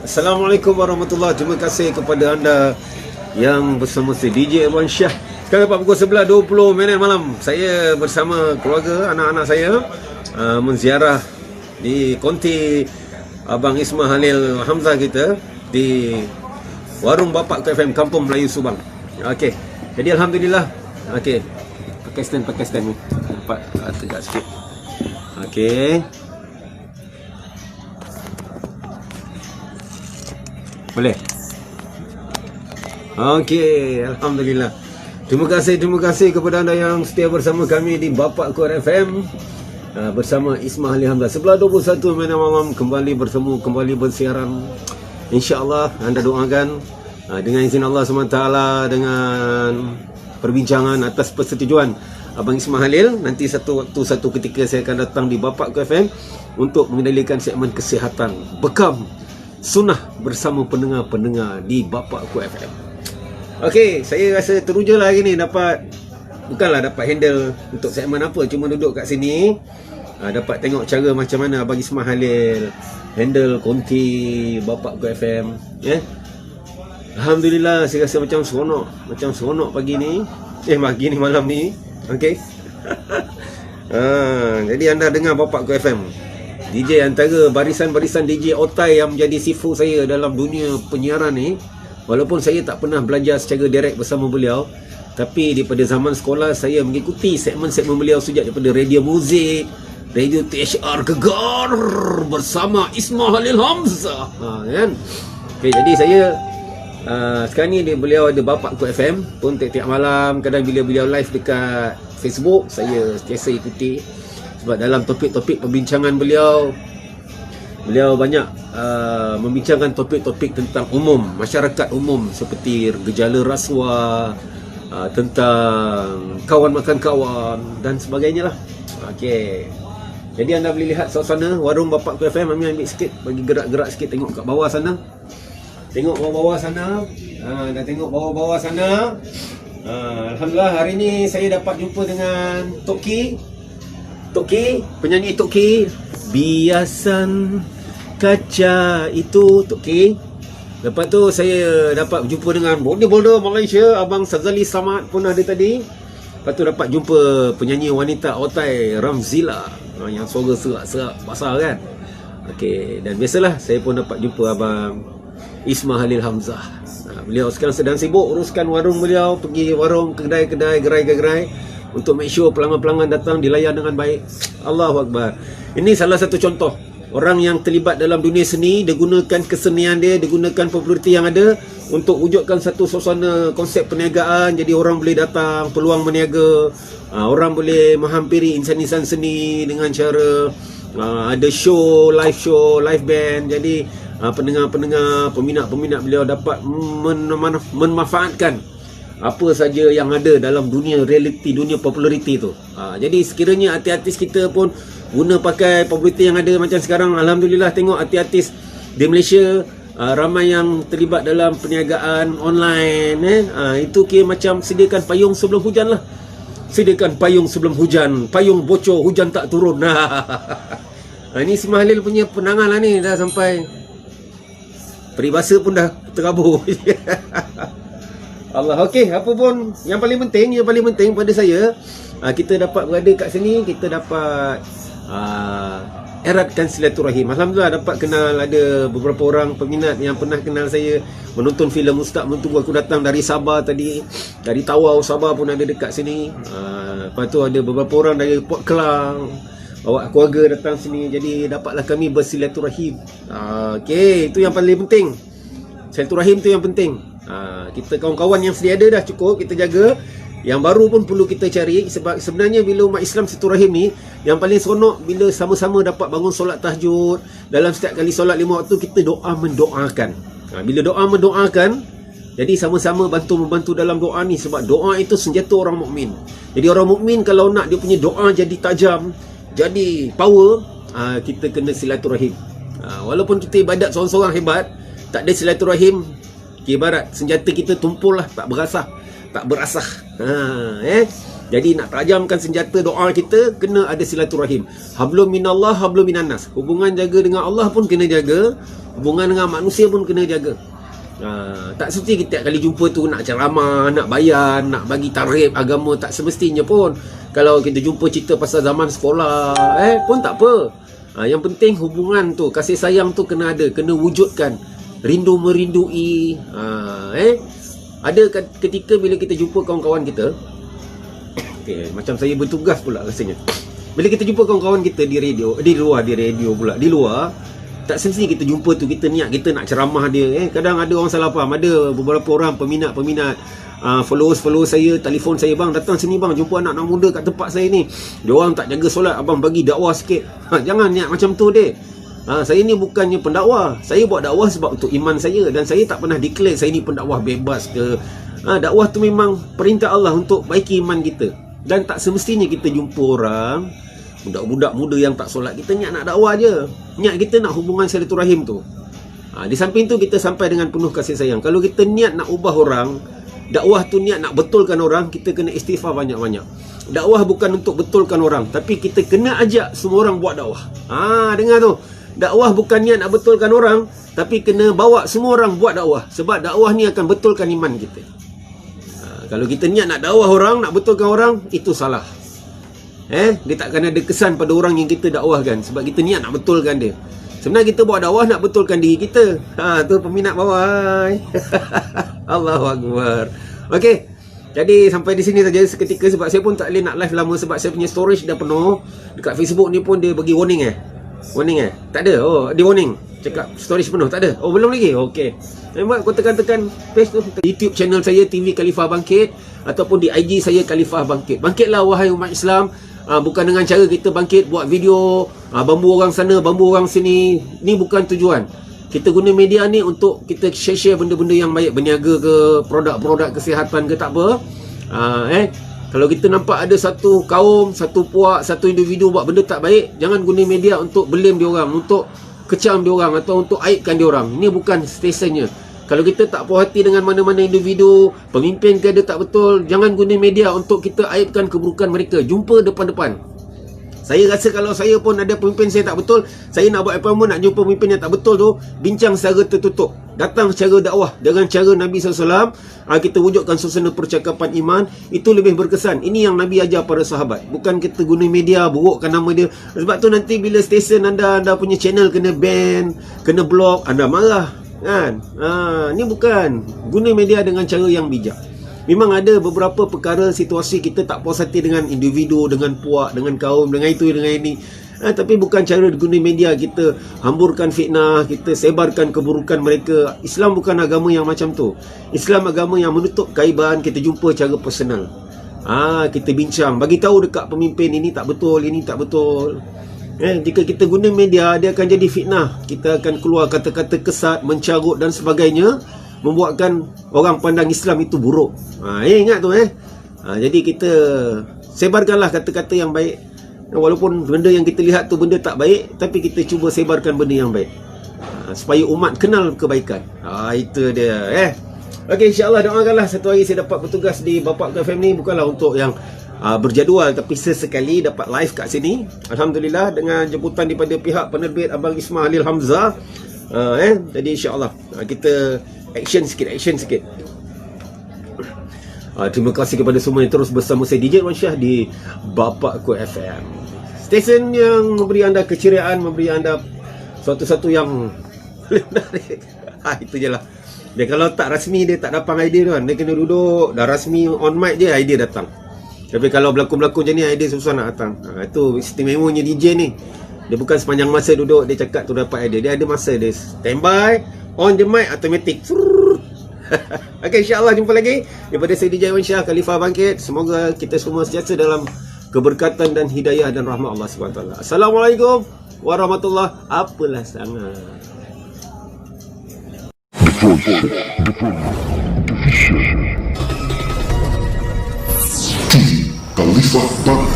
Assalamualaikum warahmatullahi. Terima kasih kepada anda yang bersama saya DJ Irwan Syah. Sekarang pukul 11.20 malam. Saya bersama keluarga, anak-anak saya menziarah di konti Abang Ismail Halil Hamzah kita di Warung Bapak KFM Kampung Melayu Subang. Okey. Jadi alhamdulillah. Okey. Pakai stand ni. Nampak tegak sikit. Okey. Boleh? Okey, alhamdulillah. Terima kasih kepada anda yang setia bersama kami di Bapak Kuat FM bersama Ismail Ali Hamzah. 11.21 malam kembali bertemu, kembali bersiaran. InsyaAllah anda doakan dengan izin Allah SWT, dengan perbincangan atas persetujuan Abang Ismail Halil, nanti satu ketika saya akan datang di Bapak Kuat FM untuk mengendalikan segmen kesihatan Bekam Sunnah bersama pendengar-pendengar di Bapak Ku FM. Okey, saya rasa teruja lah hari ni bukanlah dapat handle untuk segmen apa, cuma duduk kat sini dapat tengok cara macam mana Abang Ismail Halil handle konti Bapak Ku FM. Alhamdulillah, saya rasa macam seronok pagi ni. Malam ni. Okey. Jadi anda dengar Bapak Ku FM. DJ antara barisan-barisan DJ Otai yang menjadi sifu saya dalam dunia penyiaran ni. Walaupun saya tak pernah belajar secara direct bersama beliau, tapi daripada zaman sekolah saya mengikuti segmen-segmen beliau sejak daripada Radio Muzik, Radio THR Gegar bersama Ismail Halil Hamzah. Kan? Okay, jadi saya sekarang ni beliau ada Bapak Ku FM pun tiap-tiap malam. Kadang bila beliau live dekat Facebook, saya sentiasa ikuti. Sebab dalam topik-topik perbincangan beliau banyak membincangkan topik-topik tentang umum, masyarakat umum, seperti gejala rasuah, tentang kawan makan kawan dan sebagainya lah. Okey. Jadi anda boleh lihat suasana warung Bapak Ku FM. Ambil sikit, bagi gerak-gerak sikit, tengok kat bawah sana. Tengok bawah-bawah sana. Dah tengok bawah-bawah sana. Alhamdulillah hari ni saya dapat jumpa dengan Toki, penyanyi Toki, Biasan Kaca itu Toki. Lepas tu saya dapat jumpa dengan boulder Malaysia, Abang Sazali Samad pun ada tadi. Lepas tu dapat jumpa penyanyi wanita Otai Ramzila yang suara serak-serak basah kan. Okey, dan biasalah saya pun dapat jumpa Abang Ismail Halil Hamzah. Beliau sekarang sedang sibuk uruskan warung beliau, pergi warung, kedai-kedai, gerai-gerai untuk make sure pelanggan-pelanggan datang dilayan dengan baik. Allahu Akbar. Ini salah satu contoh orang yang terlibat dalam dunia seni. Dia gunakan kesenian dia gunakan populariti yang ada untuk wujudkan satu suasana konsep perniagaan. Jadi orang boleh datang, peluang berniaga, orang boleh menghampiri insan-insan seni dengan cara ada live band. Jadi pendengar-pendengar, peminat-peminat beliau dapat memanfaatkan apa saja yang ada dalam dunia reality, dunia populariti tu. Jadi sekiranya artis-artis kita pun guna pakai populariti yang ada macam sekarang. Alhamdulillah, tengok artis-artis di Malaysia ramai yang terlibat dalam perniagaan online. Itu kira macam sediakan payung sebelum hujan lah. Sediakan payung sebelum hujan, payung bocor, hujan tak turun. Ini Ismail Halil punya penangan lah ni. Dah sampai peribahasa pun dah terabur. Allah. Okey, apa pun yang paling penting pada saya, kita dapat berada kat sini, kita dapat eratkan silaturahim. Alhamdulillah dapat kenal, ada beberapa orang peminat yang pernah kenal saya menonton filem Ustaz Menunggu Aku Datang dari Sabah tadi, dari Tawau Sabah pun ada dekat sini. Lepas tu ada beberapa orang dari Port Klang bawa keluarga datang sini. Jadi dapatlah kami bersilaturahim. Okey, itu yang paling penting. Silaturahim tu yang penting. Kita kawan-kawan yang sedia ada dah cukup, kita jaga. Yang baru pun perlu kita cari. Sebab sebenarnya bila umat Islam silaturahim ni, yang paling seronok bila sama-sama dapat bangun solat tahajud. Dalam setiap kali solat 5 waktu, kita doa mendoakan. Bila doa mendoakan, jadi sama-sama bantu-membantu dalam doa ni. Sebab doa itu senjata orang mukmin. Jadi orang mukmin kalau nak dia punya doa jadi tajam, jadi power, kita kena silaturahim. Walaupun kita ibadat seorang-seorang hebat, tak ada silaturahim, ibarat senjata kita tumpul lah, tak berasah. Jadi nak tajamkan senjata doa kita, kena ada silaturahim. Hablum minallah, hablum minannas. Hubungan jaga dengan Allah pun kena jaga, hubungan dengan manusia pun kena jaga. Tak seperti kita kali jumpa tu nak ceramah, nak bayan, nak bagi tarikh agama, tak semestinya pun. Kalau kita jumpa cerita pasal zaman sekolah pun tak apa. Yang penting hubungan tu, kasih sayang tu kena ada, kena wujudkan. Rindu merindui. Ada ketika bila kita jumpa kawan-kawan kita, macam saya bertugas pula rasanya. Bila kita jumpa kawan-kawan kita di luar, tak semestinya kita jumpa tu kita niat kita nak ceramah dia. Kadang ada orang salah faham. Ada beberapa orang peminat followers saya telefon saya, bang datang sini bang, jumpa anak-anak muda kat tempat saya ni, diorang tak jaga solat, abang bagi dakwah sikit. Jangan niat macam tu dek. Saya ni bukannya pendakwah. Saya buat dakwah sebab untuk iman saya, dan saya tak pernah declare saya ni pendakwah bebas ke. Dakwah tu memang perintah Allah untuk baiki iman kita. Dan tak semestinya kita jumpa orang, budak-budak muda yang tak solat, kita niat nak dakwah je. Niat kita nak hubungan silaturahim tu. Di samping tu kita sampai dengan penuh kasih sayang. Kalau kita niat nak ubah orang, dakwah tu niat nak betulkan orang, kita kena istighfar banyak-banyak. Dakwah bukan untuk betulkan orang, tapi kita kena ajak semua orang buat dakwah. Dengar tu. Dakwah bukan niat nak betulkan orang, tapi kena bawa semua orang buat dakwah. Sebab dakwah ni akan betulkan iman kita. Kalau kita niat nak dakwah orang, nak betulkan orang, itu salah. Dia takkan ada kesan pada orang yang kita dakwahkan, sebab kita niat nak betulkan dia. Sebenarnya kita buat dakwah nak betulkan diri kita. Tu peminat bawah. Allahu Akbar. Okey. Jadi sampai di sini saja seketika, sebab saya pun tak boleh nak live lama sebab saya punya storage dah penuh. Dekat Facebook ni pun dia bagi warning Warning tak ada. Dia warning. Cakap storage penuh. Tak ada. Belum lagi. Okey. Memang kau tekan-tekan page tu. YouTube channel saya TV Khalifah Bangkit, ataupun di IG saya Khalifah Bangkit. Bangkitlah wahai umat Islam. Bukan dengan cara kita bangkit buat video bambu orang sana, bambu orang sini. Ni bukan tujuan. Kita guna media ni untuk kita share-share benda-benda yang baik, berniaga ke, produk-produk kesihatan ke, tak apa. Kalau kita nampak ada satu kaum, satu puak, satu individu buat benda tak baik, jangan guna media untuk blame dia orang, untuk kecam dia orang atau untuk aibkan dia orang. Ini bukan stesen. Kalau kita tak puas hati dengan mana-mana individu, pemimpin ke dia tak betul, jangan guna media untuk kita aibkan keburukan mereka. Jumpa depan-depan. Saya rasa kalau saya pun ada pemimpin saya tak betul, saya nak buat appointment nak jumpa pemimpin yang tak betul tu, bincang secara tertutup. Datang secara dakwah dengan cara Nabi SAW. Kita wujudkan suasana percakapan iman. Itu lebih berkesan. Ini yang Nabi ajar para sahabat. Bukan kita guna media, burukkan nama dia. Sebab tu nanti bila stesen anda punya channel kena ban, kena block, anda marah kan. Ni bukan. Guna media dengan cara yang bijak. Memang ada beberapa perkara, situasi kita tak puas hati dengan individu, dengan puak, dengan kaum, dengan itu, dengan ini. Tapi bukan cara guna media kita hamburkan fitnah, kita sebarkan keburukan mereka. Islam bukan agama yang macam tu. Islam agama yang menutup kaiban. Kita jumpa cara personal. Kita bincang, bagi tahu dekat pemimpin ini tak betul, ini tak betul. Jika kita guna media, dia akan jadi fitnah. Kita akan keluar kata-kata kesat, mencarut dan sebagainya, membuatkan orang pandang Islam itu buruk. Ingat tu jadi kita sebarkanlah kata-kata yang baik. Walaupun benda yang kita lihat tu benda tak baik, tapi kita cuba sebarkan benda yang baik, supaya umat kenal kebaikan. Itu dia. Okey, insya-Allah doakanlah satu hari saya dapat bertugas di Bapak KFM ni, bukanlah untuk yang berjadual, tapi sesekali dapat live kat sini. Alhamdulillah dengan jemputan daripada pihak penerbit Abang Ismail Halil Hamzah. Jadi insya-Allah kita action sikit. Terima kasih kepada semua yang terus bersama saya DJ Wan Syah di Bapakku FM. Stesen yang memberi anda keceriaan, memberi anda sesuatu yang menarik. Itu je lah. Dia kalau tak rasmi, dia tak datang idea tu kan. Dia kena duduk, dah rasmi on mic je, idea datang. Tapi kalau berlakon-berlakon macam ni, idea susah nak datang. Itu istimewanya DJ ni. Dia bukan sepanjang masa duduk, dia cakap tu dapat idea. Dia ada masa, dia standby, on the mic, automatic. Okay, insyaAllah jumpa lagi daripada saya DJ Wan Syah, Khalifah Bangkit. Semoga kita semua sentiasa dalam keberkatan dan hidayah dan rahmat Allah SWT. Assalamualaikum warahmatullahi apalah sangat. Khalifah Bangkit.